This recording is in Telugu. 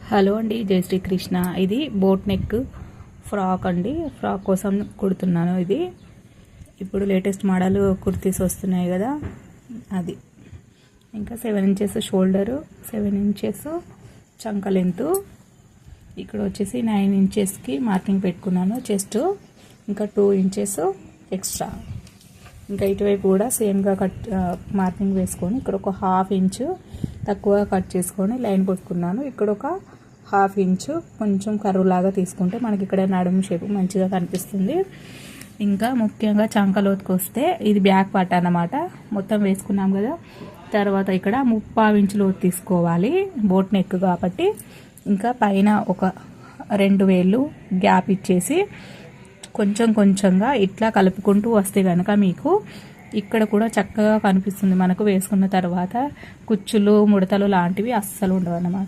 హలో అండి, జై శ్రీకృష్ణ. ఇది బోట్ నెక్ ఫ్రాక్ అండి. ఫ్రాక్ కోసం కుడుతున్నాను. ఇది ఇప్పుడు లేటెస్ట్ మోడల్ కుర్తీస్ వస్తున్నాయి కదా, అది. ఇంకా 7 ఇంచెస్ షోల్డరు, 7 ఇంచెస్ చంక లెంత్. ఇక్కడ వచ్చేసి 9 ఇంచెస్కి మార్కింగ్ పెట్టుకున్నాను చెస్ట్. ఇంకా 2 ఇంచెస్ ఎక్స్ట్రా. ఇంకా ఇటువైపు కూడా సేమ్గా మార్కింగ్ వేసుకొని ఇక్కడ ఒక 1/2 ఇంచు తక్కువగా కట్ చేసుకొని లైన్ కొట్టుకున్నాను. ఇక్కడ ఒక 1/2 ఇంచు కొంచెం కర్వ్ లాగా తీసుకుంటే మనకి ఇక్కడ నడుము షేప్ మంచిగా కనిపిస్తుంది. ఇంకా ముఖ్యంగా చంకలోతుకు వస్తే ఇది బ్యాక్ పార్ట్ అన్నమాట. మొత్తం వేసుకున్నాం కదా, తర్వాత ఇక్కడ 3/4 ఇంచు లోతు తీసుకోవాలి, బోట్ నెక్ కాబట్టి. ఇంకా పైన ఒక 2 వేళ్ళు గ్యాప్ ఇచ్చేసి కొంచెం కొంచెంగా ఇట్లా కలుపుకుంటూ వస్తే కనుక మీకు ఇక్కడ కూడా చక్కగా కనిపిస్తుంది. మనకు వేసుకున్న తర్వాత కుచ్చులు ముడతలు లాంటివి అస్సలు ఉండవు అన్నమాట.